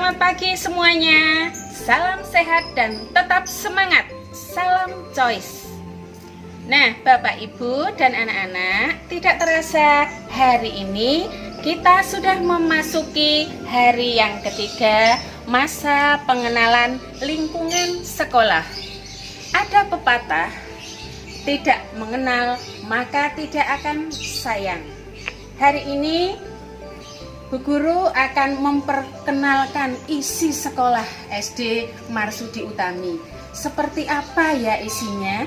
Selamat pagi semuanya. Salam sehat dan tetap semangat. Salam Choice. Nah, Bapak, Ibu, dan anak-anak, tidak terasa hari ini kita sudah memasuki hari yang ketiga masa pengenalan lingkungan sekolah. Ada pepatah, tidak mengenal maka tidak akan sayang. Hari ini Bu Guru akan memperkenalkan isi sekolah SD Marsudi Utami. Seperti apa ya isinya?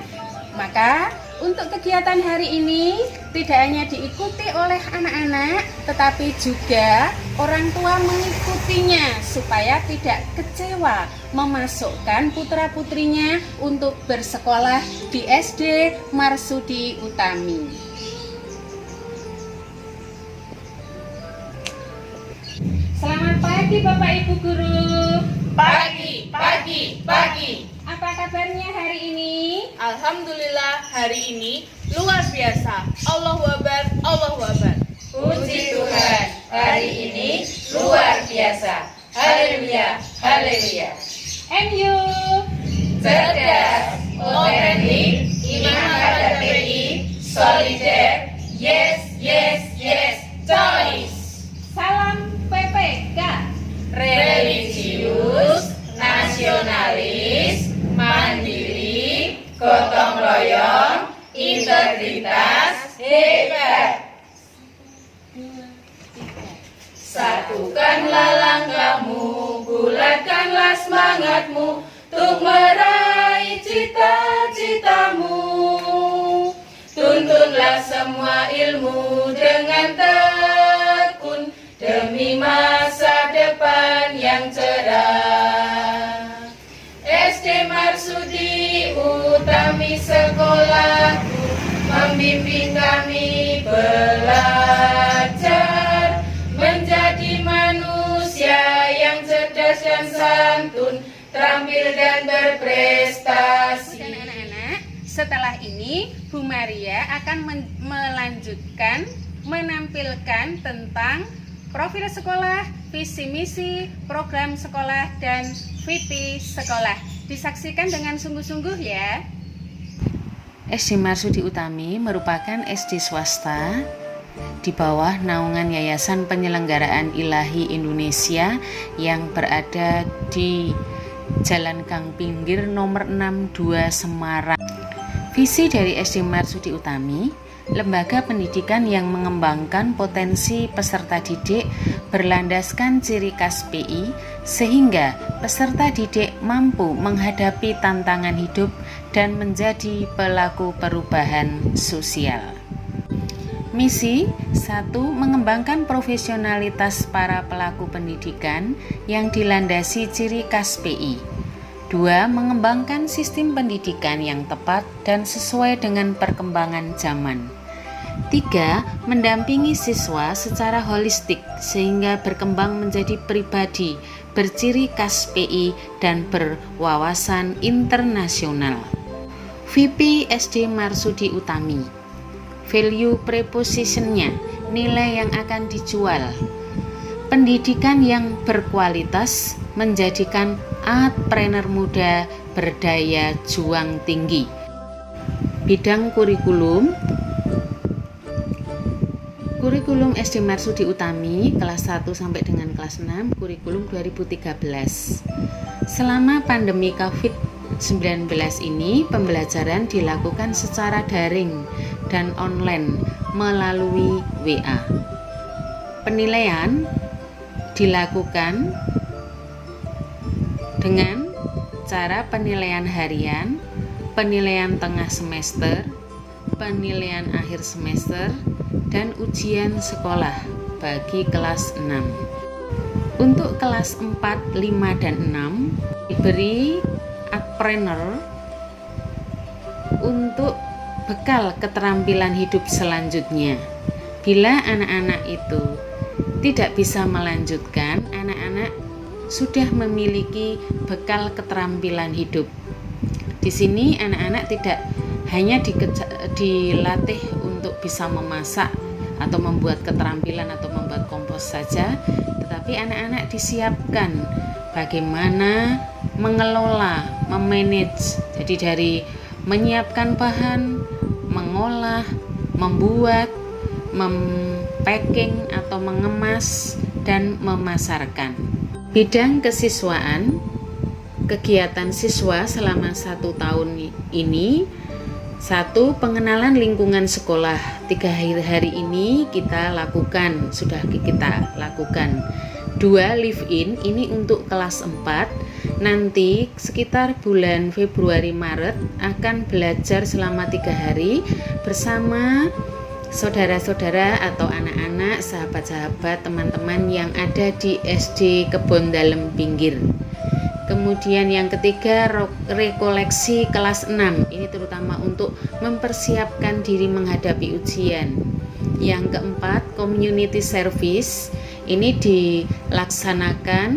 Maka untuk kegiatan hari ini tidak hanya diikuti oleh anak-anak, tetapi juga orang tua mengikutinya supaya tidak kecewa memasukkan putra-putrinya untuk bersekolah di SD Marsudi Utami. Selamat pagi Bapak Ibu Guru. Pagi. Apa kabarnya hari ini? Alhamdulillah hari ini luar biasa. Allahu Akbar, Allahu Akbar. Puji Tuhan, hari ini luar biasa. Haleluya, haleluya. MU Cerdas, otentik, iman pada PI, solider, yes, yes, yes, choice. Salam PPK. Religius, nasionalis, mandiri, gotong royong, integritas, hebat. Satukanlah langkahmu, bulatkanlah semangatmu untuk meraih cita-citamu. Tuntunlah semua ilmu dengan tekun demi masa depan yang cerah. SD Marsudi Utami sekolahku membimbing kami belajar menjadi manusia yang cerdas dan santun, terampil dan berprestasi. Dan anak-anak, setelah ini Bu Maria akan menampilkan tentang profil sekolah, visi misi, program sekolah, dan VP sekolah. Disaksikan dengan sungguh-sungguh ya. SD Marsudi Utami merupakan SD swasta di bawah naungan Yayasan Penyelenggaraan Ilahi Indonesia yang berada di Jalan Gang Pinggir nomor 62 Semarang. Visi dari SD Marsudi Utami, lembaga pendidikan yang mengembangkan potensi peserta didik berlandaskan ciri khas PI sehingga peserta didik mampu menghadapi tantangan hidup dan menjadi pelaku perubahan sosial. Misi 1. Mengembangkan profesionalitas para pelaku pendidikan yang dilandasi ciri khas PI. 2. Mengembangkan sistem pendidikan yang tepat dan sesuai dengan perkembangan zaman. 3. Mendampingi siswa secara holistik sehingga berkembang menjadi pribadi berciri khas PI dan berwawasan internasional. VP SD Marsudi Utami. Value preposition-nya, nilai yang akan dijual. Pendidikan yang berkualitas menjadikan entrepreneur muda berdaya juang tinggi. Bidang kurikulum SD Marsudi Utami kelas 1 sampai dengan kelas 6, kurikulum 2013. Selama pandemi COVID-19 ini, pembelajaran dilakukan secara daring dan online melalui WA. Penilaian dilakukan dengan cara penilaian harian, penilaian tengah semester, penilaian akhir semester, dan ujian sekolah bagi kelas 6. Untuk kelas 4, 5, dan 6 diberi entrepreneur untuk bekal keterampilan hidup selanjutnya. Bila anak-anak itu tidak bisa melanjutkan, anak-anak sudah memiliki bekal keterampilan hidup. Di sini anak-anak tidak hanya dilatih untuk bisa memasak atau membuat keterampilan atau membuat kompos saja, tetapi anak-anak disiapkan bagaimana mengelola, memanage. Jadi dari menyiapkan bahan, mengolah, membuat, mempacking atau mengemas, dan memasarkan. Bidang kesiswaan, kegiatan siswa selama 1 tahun ini. 1. Pengenalan lingkungan sekolah. 3 hari ini kita lakukan, sudah kita lakukan. 2. Live in, ini untuk kelas 4. Nanti sekitar bulan Februari Maret akan belajar selama 3 hari bersama saudara-saudara atau anak-anak, sahabat-sahabat, teman-teman yang ada di SD Kebon Dalem Pinggir. Kemudian yang ketiga, rekoleksi kelas 6. Ini terutama untuk mempersiapkan diri menghadapi ujian. Yang keempat, community service. Ini dilaksanakan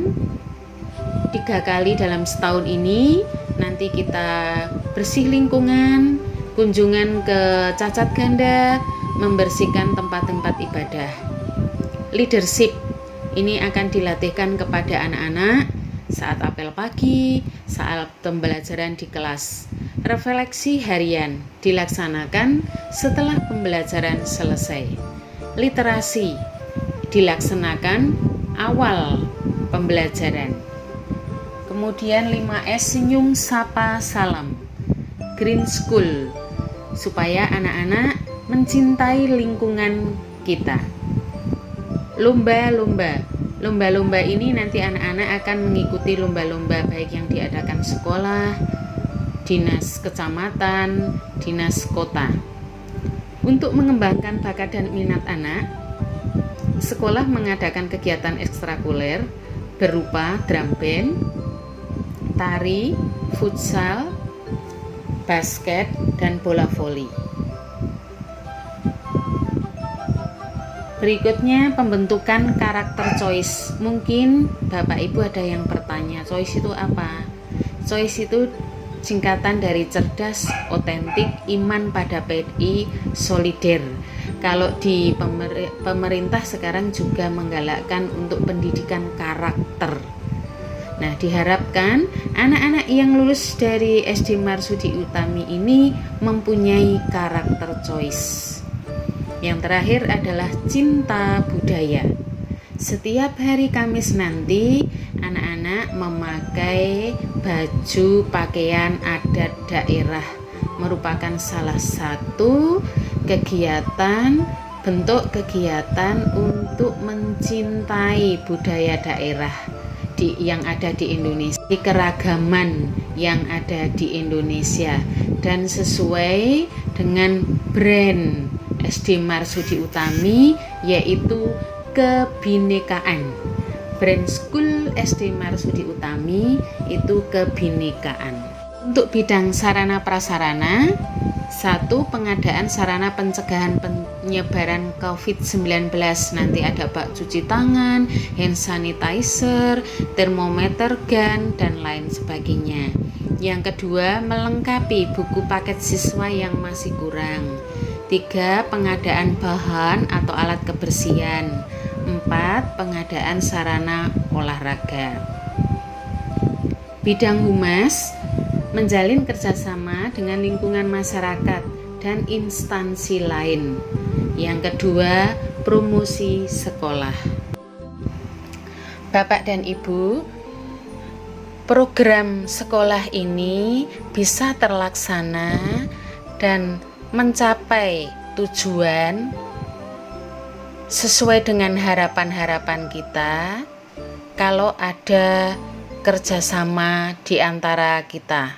3 kali dalam setahun ini. Nanti kita bersih lingkungan, kunjungan ke cacat ganda, membersihkan tempat-tempat ibadah. Leadership, ini akan dilatihkan kepada anak-anak saat apel pagi, saat pembelajaran di kelas. Refleksi harian dilaksanakan setelah pembelajaran selesai. Literasi dilaksanakan awal pembelajaran. Kemudian 5S, senyum, sapa, salam. Green School, supaya anak-anak mencintai lingkungan kita. Lomba-lomba ini nanti anak-anak akan mengikuti lomba-lomba baik yang diadakan sekolah, dinas kecamatan, dinas kota. Untuk mengembangkan bakat dan minat anak, sekolah mengadakan kegiatan ekstrakurikuler berupa drum band, tari, futsal, basket, dan bola voli. Berikutnya pembentukan karakter choice. Mungkin Bapak Ibu ada yang bertanya, choice itu apa? Choice itu singkatan dari cerdas, otentik, iman pada PDI, solider. Kalau di pemerintah sekarang juga menggalakkan untuk pendidikan karakter. Nah, diharapkan anak-anak yang lulus dari SD Marsudi Utami ini mempunyai karakter choice. Yang terakhir adalah cinta budaya. Setiap hari Kamis nanti anak-anak memakai baju pakaian adat daerah, merupakan salah satu kegiatan, bentuk kegiatan untuk mencintai budaya daerah yang ada di Indonesia, di keragaman yang ada di Indonesia, dan sesuai dengan brand SD Marsudi Utami, yaitu kebinekaan. Brand School SD Marsudi Utami itu kebinekaan. Untuk bidang sarana prasarana, 1. Pengadaan sarana pencegahan penyebaran COVID-19. Nanti ada bak cuci tangan, hand sanitizer, termometer gun, dan lain sebagainya. Yang kedua, melengkapi buku paket siswa yang masih kurang. 3. Pengadaan bahan atau alat kebersihan. 4. Pengadaan sarana olahraga. Bidang humas, menjalin kerjasama dengan lingkungan masyarakat dan instansi lain. Yang kedua, promosi sekolah. Bapak dan Ibu, program sekolah ini bisa terlaksana dan mencapai tujuan sesuai dengan harapan-harapan kita kalau ada kerjasama di antara kita,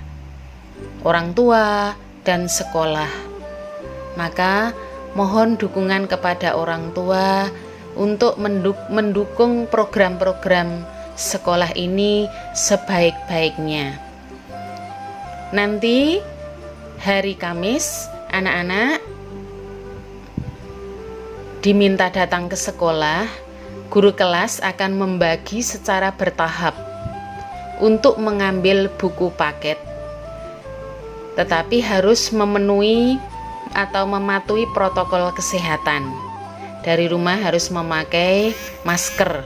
orang tua dan sekolah. Maka mohon dukungan kepada orang tua untuk mendukung program-program sekolah ini sebaik-baiknya. Nanti hari Kamis anak-anak diminta datang ke sekolah. Guru kelas akan membagi secara bertahap untuk mengambil buku paket, tetapi harus memenuhi atau mematuhi protokol kesehatan. Dari rumah harus memakai masker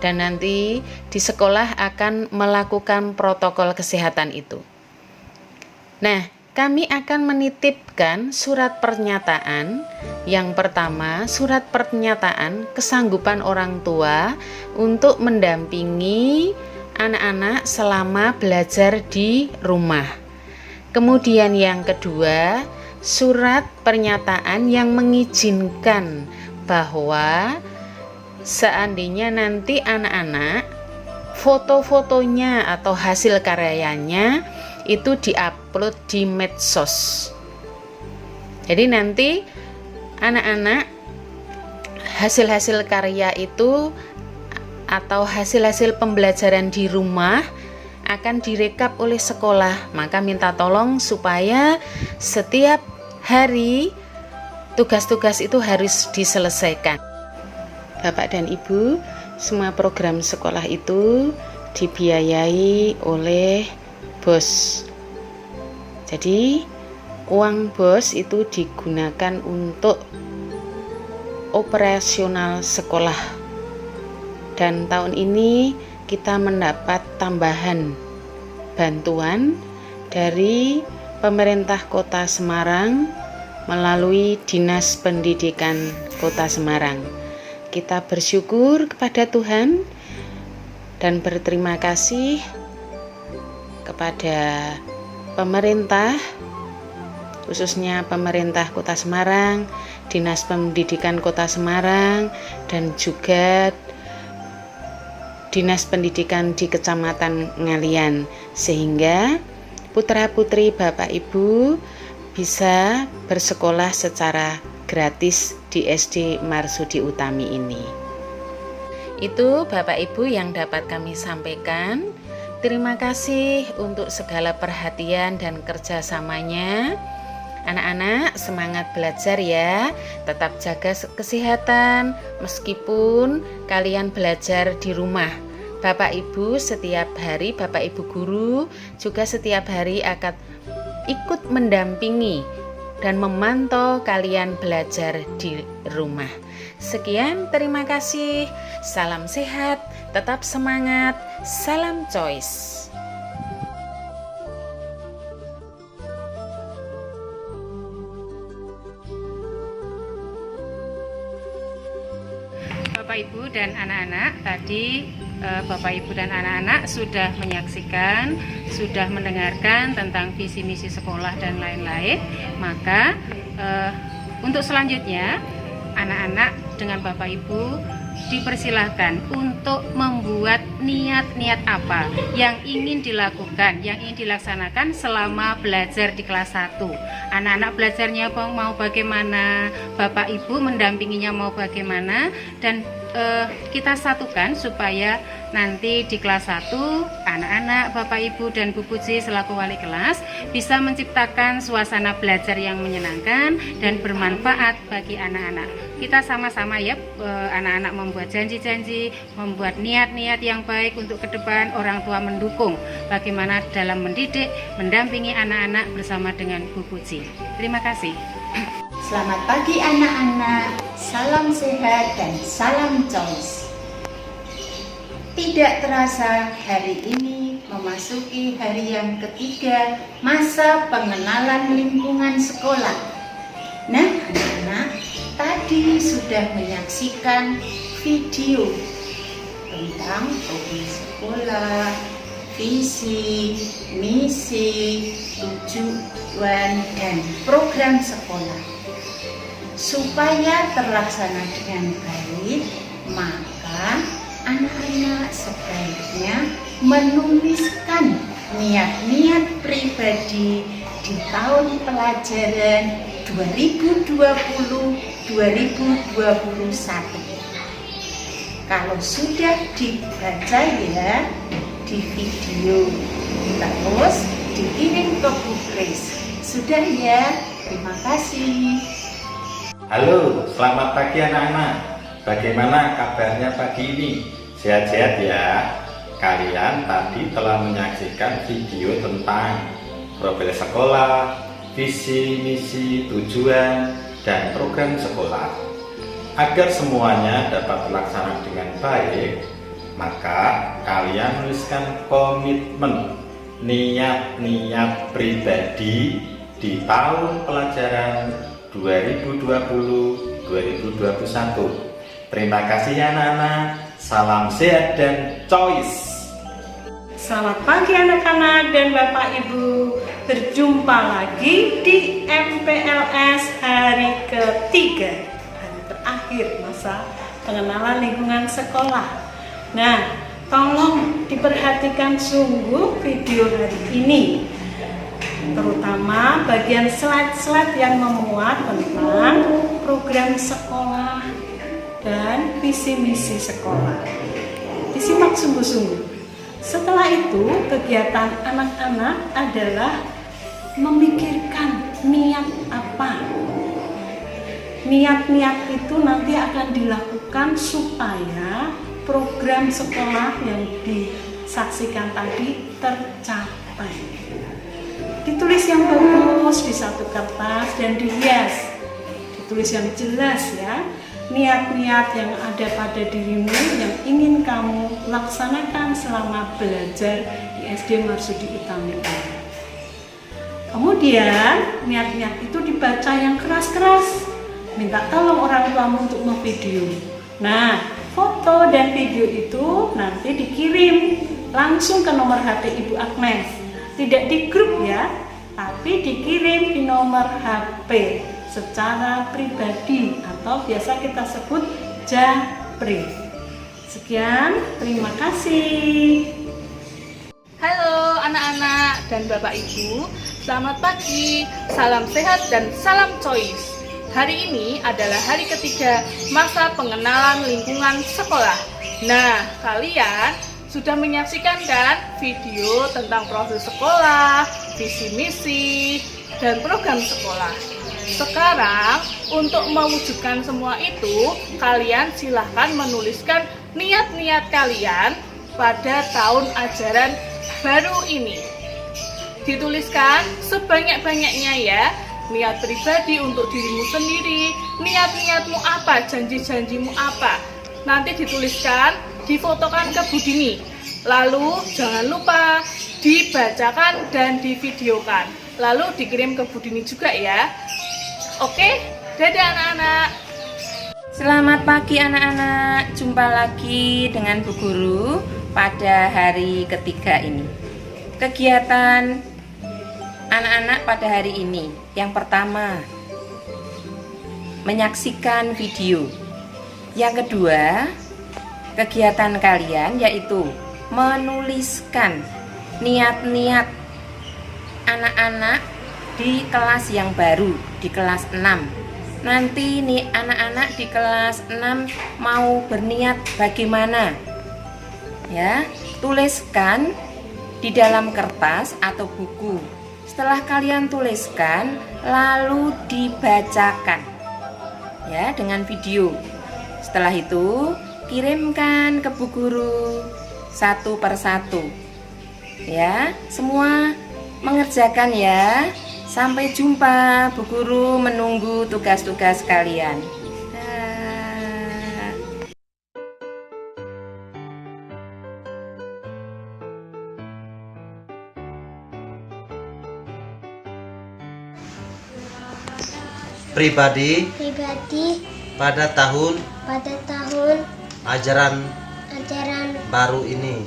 dan nanti di sekolah akan melakukan protokol kesehatan itu. Nah, kami akan menitipkan surat pernyataan. Yang pertama, surat pernyataan kesanggupan orang tua untuk mendampingi anak-anak selama belajar di rumah. Kemudian yang kedua, surat pernyataan yang mengizinkan bahwa seandainya nanti anak-anak foto-fotonya atau hasil karyanya itu diupload di medsos. Jadi nanti anak-anak hasil-hasil karya itu atau hasil-hasil pembelajaran di rumah akan direkap oleh sekolah. Maka minta tolong supaya setiap hari tugas-tugas itu harus diselesaikan. Bapak dan Ibu, semua program sekolah itu dibiayai oleh BOS. Jadi uang BOS itu digunakan untuk operasional sekolah. Dan tahun ini kita mendapat tambahan bantuan dari pemerintah Kota Semarang melalui Dinas Pendidikan Kota Semarang. Kita bersyukur kepada Tuhan dan berterima kasih kepada pemerintah, khususnya pemerintah Kota Semarang, Dinas Pendidikan Kota Semarang, dan juga Dinas Pendidikan di Kecamatan Ngalian, sehingga putra-putri Bapak Ibu bisa bersekolah secara gratis di SD Marsudi Utami ini. Itu Bapak Ibu yang dapat kami sampaikan. Terima kasih untuk segala perhatian dan kerjasamanya. Anak-anak semangat belajar ya, tetap jaga kesehatan meskipun kalian belajar di rumah. Bapak Ibu setiap hari, Bapak Ibu guru juga setiap hari akan ikut mendampingi dan memantau kalian belajar di rumah. Sekian, terima kasih. Salam sehat, tetap semangat. Salam Choice. Bapak Ibu dan anak-anak, tadi Bapak Ibu dan anak-anak sudah menyaksikan, sudah mendengarkan tentang visi misi sekolah dan lain-lain. Maka untuk selanjutnya anak-anak dengan Bapak Ibu dipersilahkan untuk membuat niat-niat apa yang ingin dilakukan, yang ingin dilaksanakan selama belajar di kelas 1. Anak-anak belajarnya mau bagaimana, Bapak Ibu mendampinginya mau bagaimana, dan kita satukan supaya nanti di kelas 1 anak-anak, Bapak Ibu dan Bu Puji selaku wali kelas bisa menciptakan suasana belajar yang menyenangkan dan bermanfaat bagi anak-anak. Kita sama-sama ya anak-anak membuat janji-janji, membuat niat-niat yang baik untuk ke depan. Orang tua mendukung bagaimana dalam mendidik, mendampingi anak-anak bersama dengan Bu Puji. Terima kasih. Selamat pagi anak-anak, salam sehat dan salam Choice. Tidak terasa hari ini memasuki hari yang ketiga masa pengenalan lingkungan sekolah. Nah anak-anak, tadi sudah menyaksikan video tentang program sekolah, visi, misi, tujuan, dan program sekolah. Supaya terlaksana dengan baik, maka anak-anak sebaiknya menuliskan niat-niat pribadi di tahun pelajaran 2020-2021. Kalau sudah dibaca ya di video, terus dikirim ke Bu Kris. Sudah ya, terima kasih. Halo, selamat pagi anak-anak. Bagaimana kabarnya pagi ini? Sehat-sehat ya? Kalian tadi telah menyaksikan video tentang profil sekolah, visi, misi, tujuan, dan program sekolah. Agar semuanya dapat terlaksana dengan baik, maka kalian tuliskan komitmen niat-niat pribadi di tahun pelajaran 2020-2021. Terima kasih ya anak-anak. Salam sehat dan choice. Selamat pagi anak-anak dan Bapak Ibu. Berjumpa lagi di MPLS hari ketiga, hari terakhir masa pengenalan lingkungan sekolah. Nah, tolong diperhatikan sungguh video hari ini, terutama bagian slide-slide yang memuat tentang program sekolah dan visi misi sekolah. Disimak sungguh-sungguh. Setelah itu, kegiatan anak-anak adalah memikirkan niat apa. Niat-niat itu nanti akan dilakukan supaya program sekolah yang disaksikan tadi tercapai. Ditulis yang bagus di satu kertas dan dihias. Ditulis yang jelas ya. Niat-niat yang ada pada dirimu yang ingin kamu laksanakan selama belajar di SD Marsudi Utami. Kemudian niat-niat itu dibaca yang keras-keras. Minta tolong orang tuamu untuk memvideo. Nah, foto dan video itu nanti dikirim langsung ke nomor HP Ibu Agnes. Tidak di grup ya, tapi dikirim di nomor HP secara pribadi atau biasa kita sebut japri. Sekian, terima kasih. Halo anak-anak dan Bapak Ibu, selamat pagi, salam sehat dan salam choice. Hari ini adalah hari ketiga masa pengenalan lingkungan sekolah. Nah, kalian sudah menyaksikan kan video tentang profil sekolah, visi misi, dan program sekolah. Sekarang, untuk mewujudkan semua itu, kalian silahkan menuliskan niat-niat kalian pada tahun ajaran baru ini. Dituliskan sebanyak-banyaknya ya, niat pribadi untuk dirimu sendiri, niat-niatmu apa, janji-janjimu apa. Nanti dituliskan, difotokan ke Bu Dini. Lalu jangan lupa dibacakan dan divideokan. Lalu dikirim ke Bu Dini juga ya. Oke, dadah anak-anak. Selamat pagi anak-anak, jumpa lagi dengan Bu Guru pada hari ketiga ini. Kegiatan anak-anak pada hari ini, yang pertama, menyaksikan video. Yang kedua, kegiatan kalian yaitu menuliskan niat-niat anak-anak di kelas yang baru, di kelas 6. Nanti nih anak-anak di kelas 6 mau berniat bagaimana? Ya, tuliskan di dalam kertas atau buku. Setelah kalian tuliskan, lalu dibacakan. Ya, dengan video. Setelah itu, kirimkan ke Bu Guru satu persatu. Ya, semua mengerjakan ya. Sampai jumpa, Bu Guru menunggu tugas-tugas kalian. Pribadi pada tahun ajaran baru ini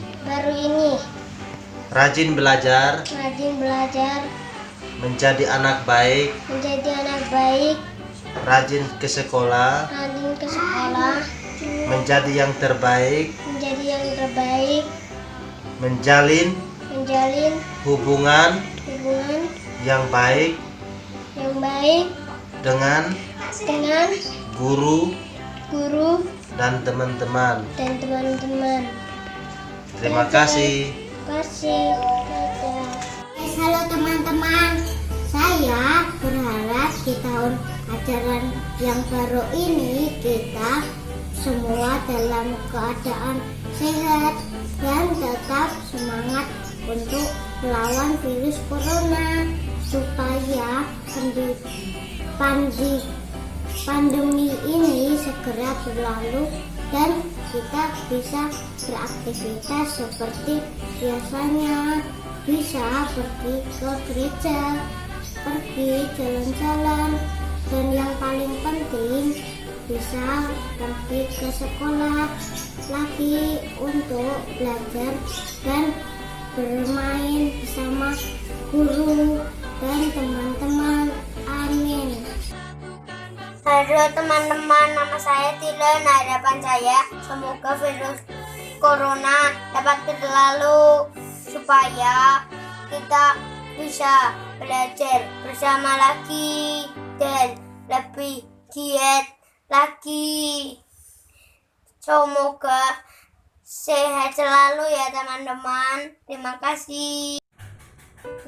rajin belajar menjadi anak baik, rajin ke sekolah, menjadi yang terbaik, menjalin hubungan yang baik dengan guru dan teman-teman. Terima kasih. Halo teman-teman, saya berharap di tahun ajaran yang baru ini kita semua dalam keadaan sehat dan tetap semangat untuk melawan virus corona supaya pandemi ini segera berlalu dan kita bisa beraktivitas seperti biasanya, bisa pergi ke gereja, pergi jalan-jalan, dan yang paling penting bisa pergi ke sekolah lagi untuk belajar dan bermain bersama guru dan teman-teman. Amin. Halo teman-teman, nama saya Tila. Harapan saya semoga virus corona dapat berlalu supaya kita bisa belajar bersama lagi dan lebih giat lagi. Semoga sehat selalu ya teman-teman. Terima kasih.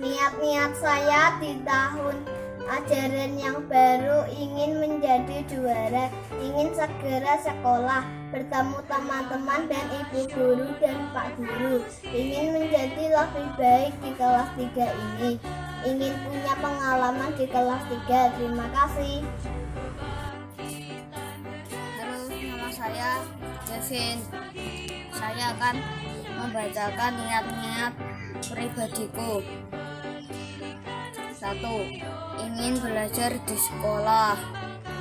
Niat-niat saya di tahun ajaran yang baru ingin menjadi juara, ingin segera sekolah, bertemu teman-teman dan ibu guru dan pak guru, ingin menjadi lebih baik di kelas 3 ini, ingin punya pengalaman di kelas 3. Terima kasih. Halo, nama saya Kevin. Saya akan membacakan niat-niat pribadiku. 1. Ingin belajar di sekolah.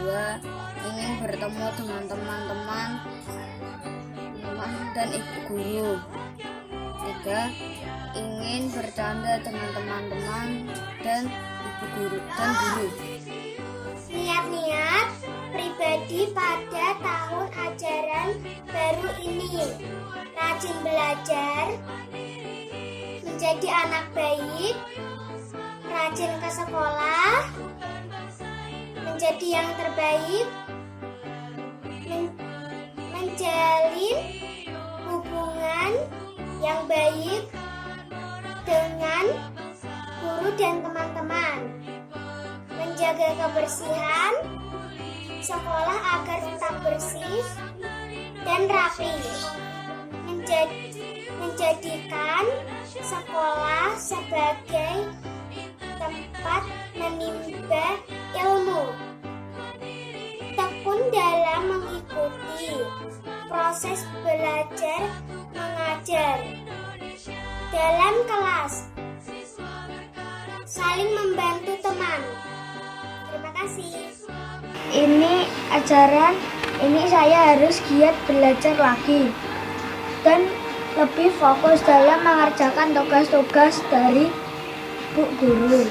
2. Ingin bertemu dengan teman-teman dan ibu guru. 3. Ingin bercanda dengan teman-teman dan ibu guru dan guru. Niat-niat pribadi pada tahun ajaran baru ini: rajin belajar, menjadi anak baik, rajin ke sekolah, menjadi yang terbaik, menjalin hubungan yang baik dengan guru dan teman-teman, menjaga kebersihan sekolah agar tetap bersih dan rapi, menjadikan sekolah sebagai tempat menimba ilmu, tekun dalam mengikuti proses belajar mengajar dalam kelas, saling membantu teman. Terima kasih. Ini ajaran ini saya harus giat belajar lagi dan lebih fokus dalam mengerjakan tugas-tugas dari Bu Guru.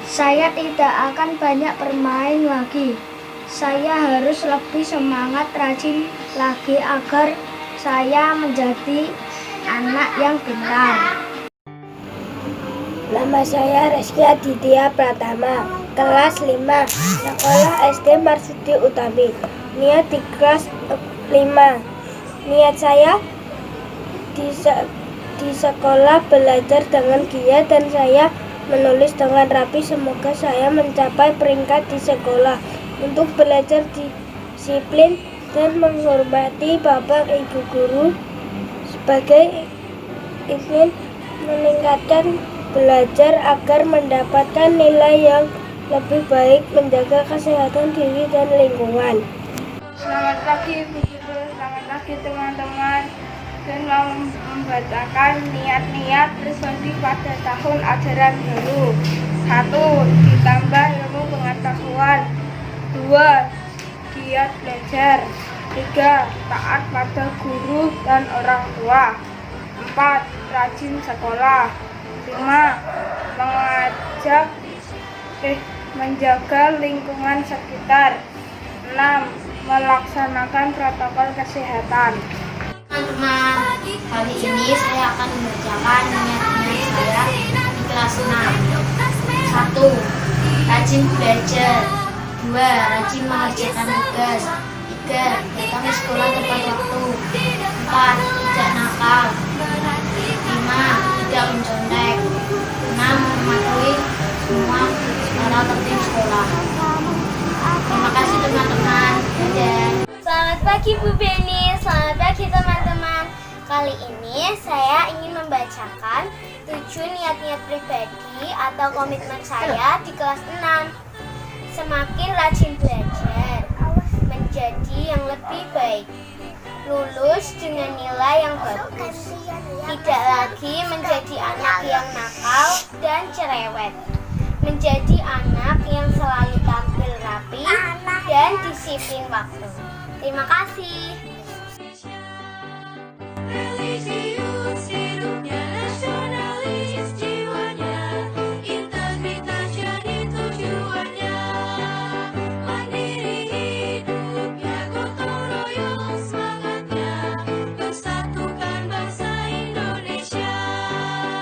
Saya tidak akan banyak bermain lagi. Saya harus lebih semangat rajin lagi agar saya menjadi anak yang pintar. Nama saya Reski Aditya Pratama, kelas 5, sekolah SD Marsudi Utami. Niat di kelas 5. Niat saya di sekolah belajar dengan giat dan saya menulis dengan rapi. Semoga saya mencapai peringkat di sekolah untuk belajar disiplin dan menghormati bapak ibu guru sebagai ingin meningkatkan belajar agar mendapatkan nilai yang lebih baik, menjaga kesehatan diri dan lingkungan. Selamat pagi Bu Guru, selamat pagi teman-teman. Dan mau membacakan niat-niat pribadi pada tahun ajaran baru. 1. Ditambah ilmu pengetahuan. 2. Giat belajar. 3. Taat pada guru dan orang tua. 4. Rajin sekolah. 5. Menjaga lingkungan sekitar. 6. Melaksanakan protokol kesehatan. Teman-teman, kali ini saya akan membacakan niat-niat saya di kelas 6. 1. Rajin belajar. 2. Rajin mengerjakan tugas. 3. Datang ke sekolah tepat waktu. 4. Tidak nakal. 5. Tidak mencontek. 6. Mematuhi semua cara tertib sekolah. Terima kasih teman-teman. Dadah. Selamat pagi Bu Beni, selamat pagi teman-teman. Kali ini saya ingin membacakan 7 niat-niat pribadi atau komitmen saya di kelas 6. Semakin rajin belajar, menjadi yang lebih baik, lulus dengan nilai yang bagus, tidak lagi menjadi anak yang nakal dan cerewet, menjadi anak yang selalu tampil rapi dan disiplin waktu. Terima kasih.